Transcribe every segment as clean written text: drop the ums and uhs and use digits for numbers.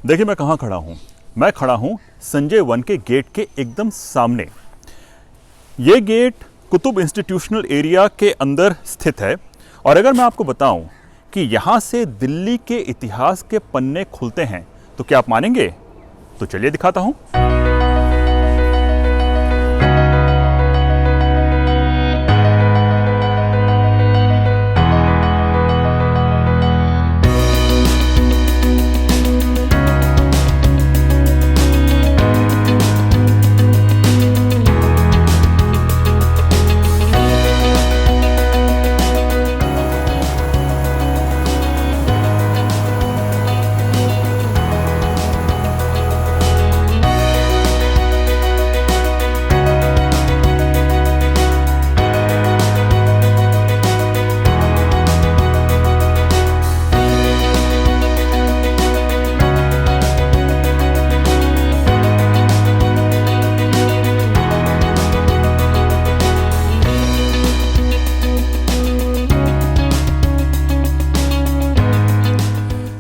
देखिए मैं कहाँ खड़ा हूँ। मैं खड़ा हूँ संजय वन के गेट के एकदम सामने। ये गेट कुतुब इंस्टीट्यूशनल एरिया के अंदर स्थित है और अगर मैं आपको बताऊं कि यहाँ से दिल्ली के इतिहास के पन्ने खुलते हैं तो क्या आप मानेंगे? तो चलिए दिखाता हूँ।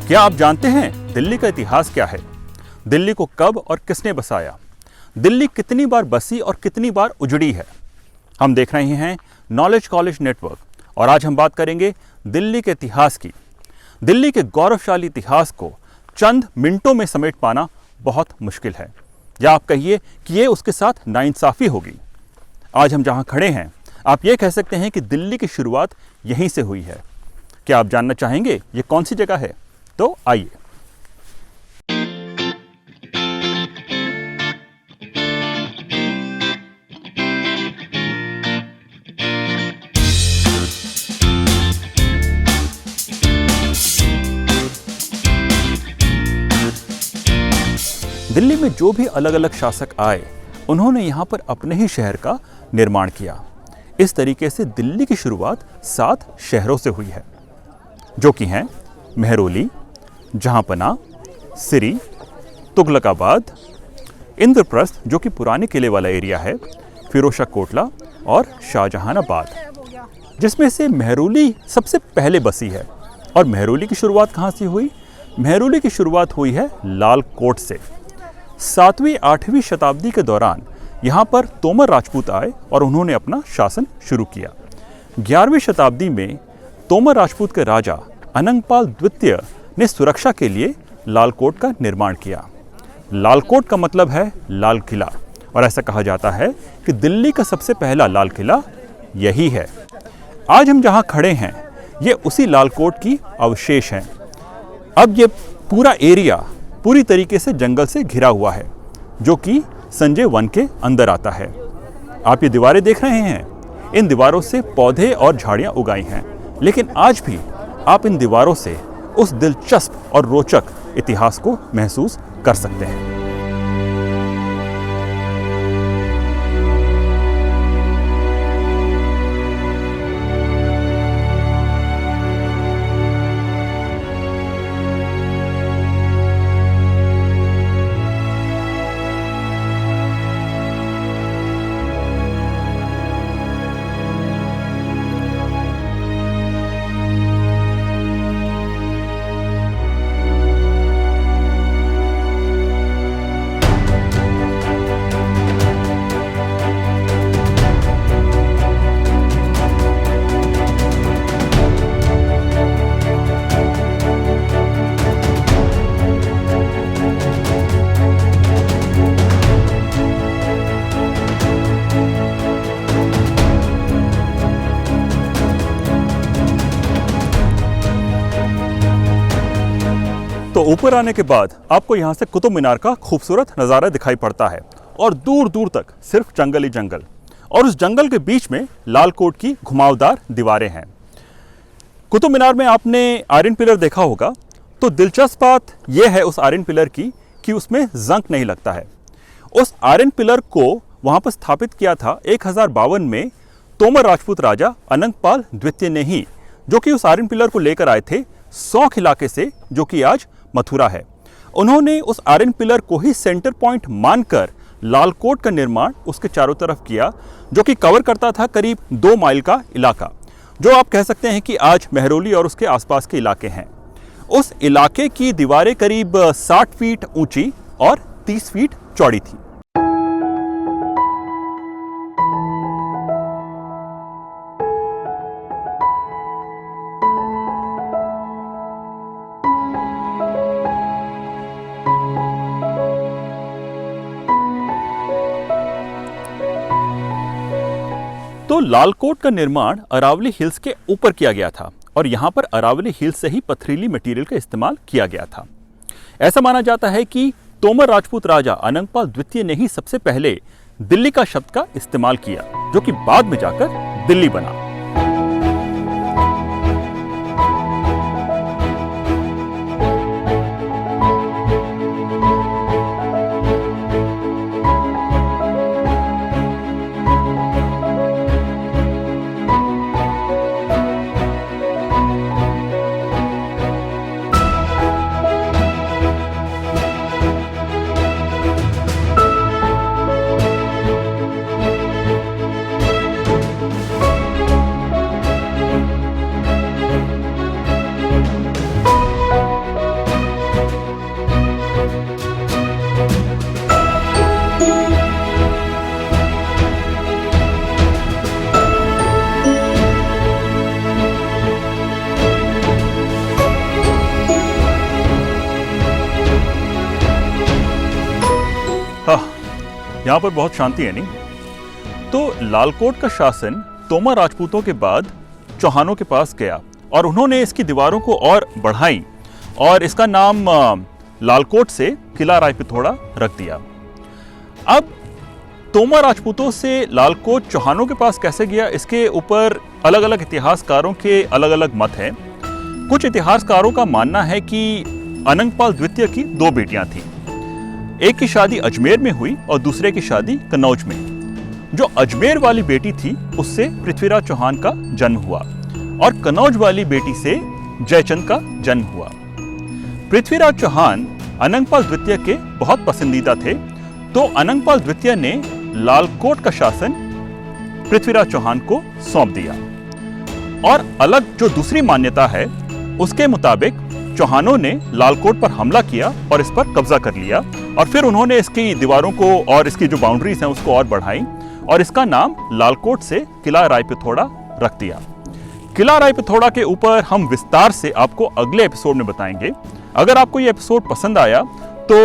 क्या आप जानते हैं दिल्ली का इतिहास क्या है? दिल्ली को कब और किसने बसाया? दिल्ली कितनी बार बसी और कितनी बार उजड़ी है? हम देख रहे हैं नॉलेज कॉलेज नेटवर्क और आज हम बात करेंगे दिल्ली के इतिहास की। दिल्ली के गौरवशाली इतिहास को चंद मिनटों में समेट पाना बहुत मुश्किल है, या आप कहिए कि ये उसके साथ नाइंसाफी होगी। आज हम जहां खड़े हैं, आप ये कह सकते हैं कि दिल्ली की शुरुआत यहीं से हुई है। क्या आप जानना चाहेंगे ये कौन सी जगह है? तो आइए। दिल्ली में जो भी अलग अलग शासक आए, उन्होंने यहां पर अपने ही शहर का निर्माण किया। इस तरीके से दिल्ली की शुरुआत 7 शहरों से हुई है, जो कि हैं मेहरौली, जहांपना, सिरी, तुगलकाबाद, इंद्रप्रस्थ जो कि पुराने किले वाला एरिया है, फिरोजशाह कोटला और शाहजहानाबाद, जिसमें से मेहरौली सबसे पहले बसी है। और मेहरौली की शुरुआत कहाँ से हुई? मेहरौली की शुरुआत हुई है लाल कोट से। 7वीं 8वीं शताब्दी के दौरान यहाँ पर तोमर राजपूत आए और उन्होंने अपना शासन शुरू किया। 11वीं शताब्दी में तोमर राजपूत के राजा अनंगपाल द्वितीय ने सुरक्षा के लिए लाल कोट का निर्माण किया। लाल कोट का मतलब है लाल किला, और ऐसा कहा जाता है कि दिल्ली का सबसे पहला लाल किला यही है। आज हम जहां खड़े हैं ये उसी लाल कोट की अवशेष हैं। अब ये पूरा एरिया पूरी तरीके से जंगल से घिरा हुआ है, जो कि संजय वन के अंदर आता है। आप ये दीवारें देख रहे हैं, इन दीवारों से पौधे और झाड़ियां उगाई हैं, लेकिन आज भी आप इन दीवारों से उस दिलचस्प और रोचक इतिहास को महसूस कर सकते हैं। तो ऊपर आने के बाद आपको यहाँ से कुतुब मीनार का खूबसूरत नज़ारा दिखाई पड़ता है और दूर दूर तक सिर्फ जंगल ही जंगल, और उस जंगल के बीच में लाल कोट की घुमावदार दीवारें हैं। कुतुब मीनार में आपने आयरन पिलर देखा होगा, तो दिलचस्प बात यह है उस आयरन पिलर की कि उसमें जंग नहीं लगता है। उस आयरन पिलर को वहाँ पर स्थापित किया था 1052 में तोमर राजपूत राजा अनंगपाल द्वितीय ने ही, जो कि उस आयरन पिलर को लेकर आए थे सौख इलाके से, जो कि आज मथुरा है। उन्होंने उस आयरन पिलर को ही सेंटर पॉइंट मानकर लाल कोट का निर्माण उसके चारों तरफ किया, जो कि कवर करता था करीब 2 माइल का इलाका, जो आप कह सकते हैं कि आज मेहरौली और उसके आसपास के इलाके हैं। उस इलाके की दीवारें करीब 60 फीट ऊंची और 30 फीट चौड़ी थी। तो लालकोट का निर्माण अरावली हिल्स के ऊपर किया गया था और यहाँ पर अरावली हिल्स से ही पथरीली मटेरियल का इस्तेमाल किया गया था। ऐसा माना जाता है कि तोमर राजपूत राजा अनंगपाल द्वितीय ने ही सबसे पहले दिल्ली का शब्द का इस्तेमाल किया, जो कि बाद में जाकर दिल्ली बना। यहाँ पर बहुत शांति है नहीं। तो लालकोट का शासन तोमर राजपूतों के बाद चौहानों के पास गया और उन्होंने इसकी दीवारों को और बढ़ाई और इसका नाम लालकोट से किला राय पिथौड़ा रख दिया। अब तोमर राजपूतों से लालकोट चौहानों के पास कैसे गया, इसके ऊपर अलग अलग इतिहासकारों के अलग अलग मत हैं। कुछ इतिहासकारों का मानना है कि अनंगपाल द्वितीय की 2 बेटियां थीं। एक की शादी अजमेर में हुई और दूसरे की शादी कन्नौज में। जो अजमेर वाली बेटी थी उससे पृथ्वीराज चौहान का जन्म हुआ और कन्नौज वाली बेटी से जयचंद का जन्म हुआ। पृथ्वीराज चौहान अनंगपाल द्वितीय के बहुत पसंदीदा थे, तो अनंगपाल द्वितीय ने लालकोट का शासन पृथ्वीराज चौहान को सौंप दिया। और अलग जो दूसरी मान्यता है उसके मुताबिक चौहानों ने लालकोट पर हमला किया और इस पर कब्जा कर लिया और फिर उन्होंने इसकी दीवारों को और इसकी जो बाउंड्रीज हैं उसको और बढ़ाई और इसका नाम लालकोट से किला राय पिथौड़ा रख दिया। किला राय पिथौड़ा के ऊपर हम विस्तार से आपको अगले एपिसोड में बताएंगे। अगर आपको ये एपिसोड पसंद आया तो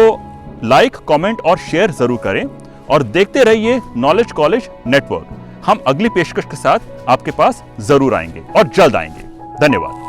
लाइक, कमेंट और शेयर जरूर करें और देखते रहिए नॉलेज कॉलेज नेटवर्क। हम अगली पेशकश के साथ आपके पास जरूर आएंगे और जल्द आएंगे। धन्यवाद।